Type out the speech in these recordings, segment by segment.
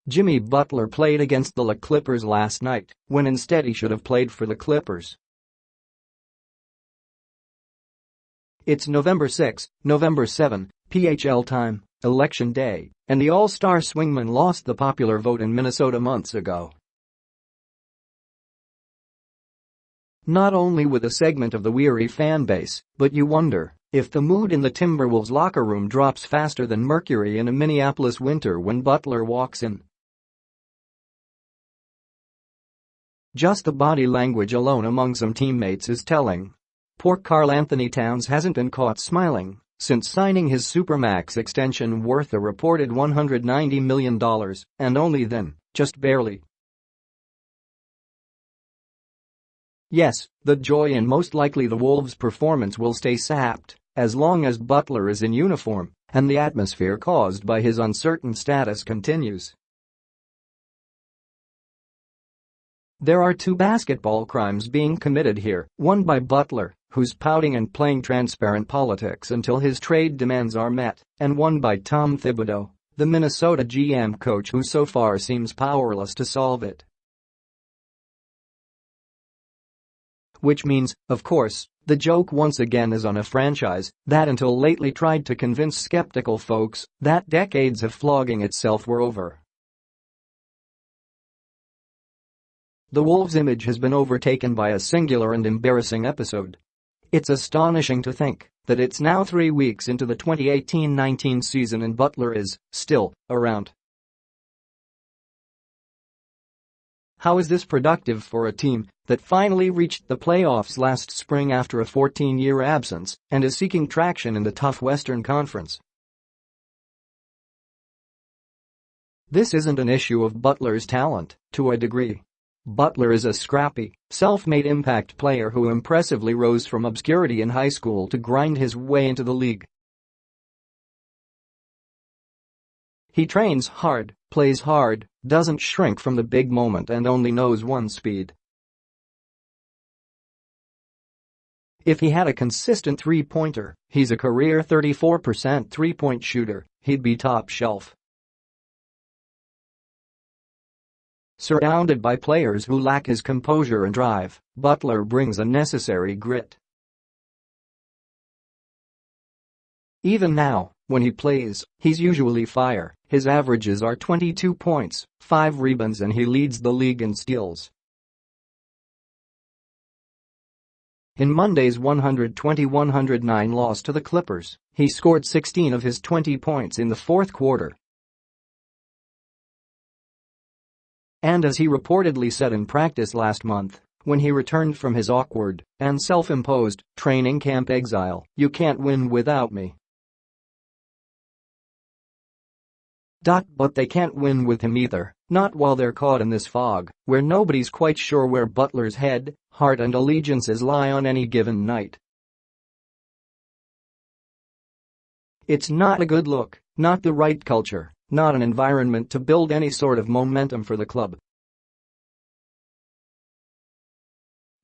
Jimmy Butler played against the Clippers last night, when instead he should have played for the Clippers. It's November 6, November 7, PHL time, Election Day, and the All-Star swingman lost the popular vote in Minnesota months ago. Not only with a segment of the weary fan base, but you wonder if the mood in the Timberwolves locker room drops faster than mercury in a Minneapolis winter when Butler walks in. Just the body language alone among some teammates is telling. Poor Karl-Anthony Towns hasn't been caught smiling since signing his Supermax extension worth a reported $190 million, and only then, just barely. Yes, the joy and most likely the Wolves' performance will stay sapped as long as Butler is in uniform and the atmosphere caused by his uncertain status continues. There are two basketball crimes being committed here, one by Butler, who's pouting and playing transparent politics until his trade demands are met, and one by Tom Thibodeau, the Minnesota GM coach who so far seems powerless to solve it. Which means, of course, the joke once again is on a franchise that until lately tried to convince skeptical folks that decades of flogging itself were over. The Wolves' image has been overtaken by a singular and embarrassing episode. It's astonishing to think that it's now 3 weeks into the 2018-19 season and Butler is still around. How is this productive for a team that finally reached the playoffs last spring after a 14-year absence and is seeking traction in the tough Western Conference? This isn't an issue of Butler's talent, to a degree. Butler is a scrappy, self-made impact player who impressively rose from obscurity in high school to grind his way into the league. He trains hard, plays hard, doesn't shrink from the big moment and only knows one speed. If he had a consistent three-pointer, he's a career 34% three-point shooter, he'd be top shelf. Surrounded by players who lack his composure and drive, Butler brings a necessary grit. Even now, when he plays, he's usually fire. His averages are 22 points, 5 rebounds and he leads the league in steals. In Monday's 120-109 loss to the Clippers, he scored 16 of his 20 points in the fourth quarter. And as he reportedly said in practice last month, when he returned from his awkward and self-imposed training camp exile, "You can't win without me." But they can't win with him either, not while they're caught in this fog, where nobody's quite sure where Butler's head, heart and allegiances lie on any given night. It's not a good look, not the right culture, not an environment to build any sort of momentum for the club.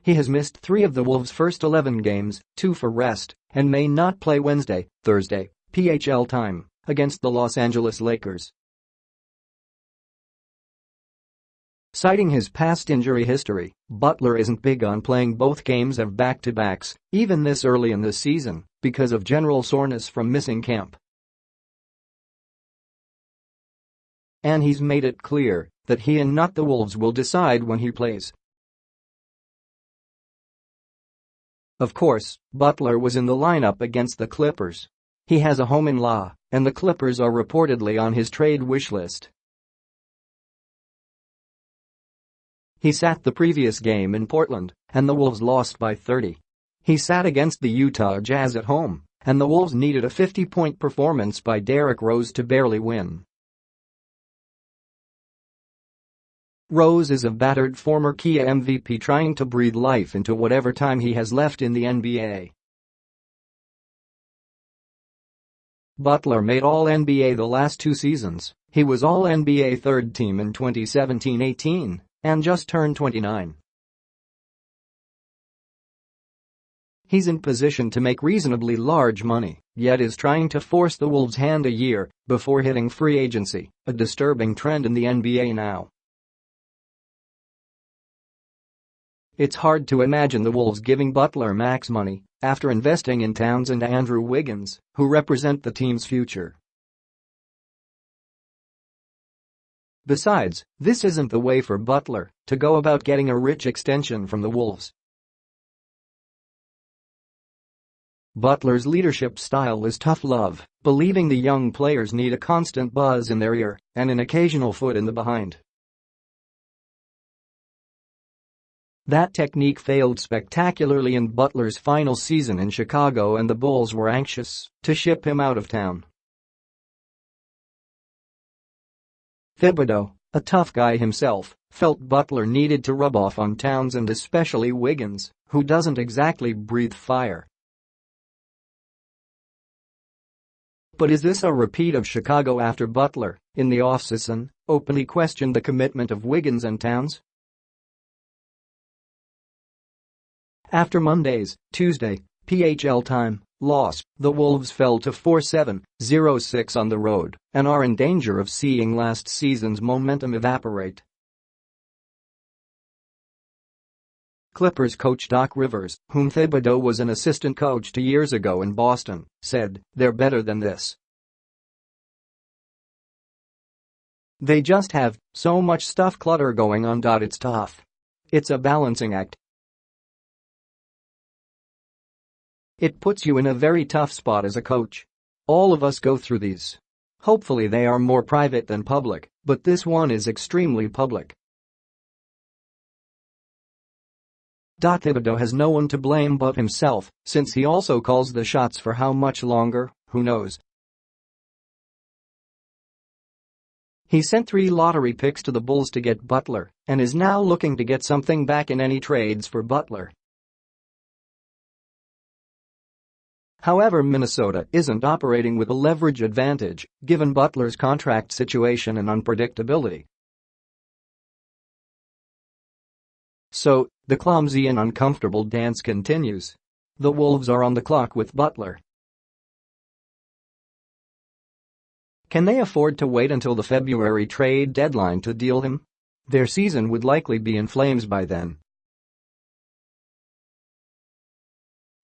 He has missed 3 of the Wolves' first 11 games, 2 for rest, and may not play Wednesday, Thursday, PHL time, against the Los Angeles Lakers. Citing his past injury history, Butler isn't big on playing both games of back-to-backs, even this early in the season, because of general soreness from missing camp. And he's made it clear that he and not the Wolves will decide when he plays. Of course, Butler was in the lineup against the Clippers. He has a home-in-law, and the Clippers are reportedly on his trade wish list. He sat the previous game in Portland, and the Wolves lost by 30. He sat against the Utah Jazz at home, and the Wolves needed a 50-point performance by Derrick Rose to barely win. Rose is a battered former Kia MVP trying to breathe life into whatever time he has left in the NBA. Butler made All-NBA the last 2 seasons. He was All-NBA third team in 2017-18 and just turned 29. He's in position to make reasonably large money, yet is trying to force the Wolves' hand a year before hitting free agency, a disturbing trend in the NBA now. It's hard to imagine the Wolves giving Butler max money after investing in Towns and Andrew Wiggins, who represent the team's future. Besides, this isn't the way for Butler to go about getting a rich extension from the Wolves. Butler's leadership style is tough love, believing the young players need a constant buzz in their ear and an occasional foot in the behind. That technique failed spectacularly in Butler's final season in Chicago, and the Bulls were anxious to ship him out of town. Thibodeau, a tough guy himself, felt Butler needed to rub off on Towns and especially Wiggins, who doesn't exactly breathe fire. But is this a repeat of Chicago after Butler, in the offseason, openly questioned the commitment of Wiggins and Towns? After Monday's, Tuesday, PHL time, loss, the Wolves fell to 4-7-0-6 on the road and are in danger of seeing last season's momentum evaporate. Clippers coach Doc Rivers, whom Thibodeau was an assistant coach 2 years ago in Boston, said, "They're better than this. They just have so much stuff clutter going on. It's tough. It's a balancing act. It puts you in a very tough spot as a coach. All of us go through these. Hopefully they are more private than public, but this one is extremely public." Thibodeau has no one to blame but himself, since he also calls the shots. For how much longer, who knows? He sent 3 lottery picks to the Bulls to get Butler and is now looking to get something back in any trades for Butler. However, Minnesota isn't operating with a leverage advantage, given Butler's contract situation and unpredictability. So, the clumsy and uncomfortable dance continues. The Wolves are on the clock with Butler. Can they afford to wait until the February trade deadline to deal him? Their season would likely be in flames by then.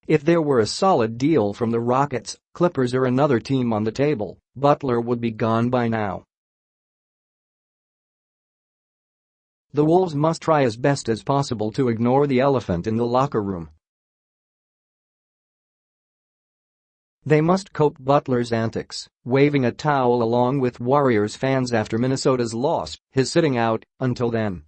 If there were a solid deal from the Rockets, Clippers or another team on the table, Butler would be gone by now. The Wolves must try as best as possible to ignore the elephant in the locker room. They must cope Butler's antics, waving a towel along with Warriors fans after Minnesota's loss, his sitting out until then.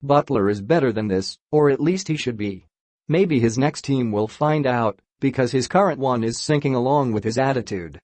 Butler is better than this, or at least he should be. Maybe his next team will find out, because his current one is sinking along with his attitude.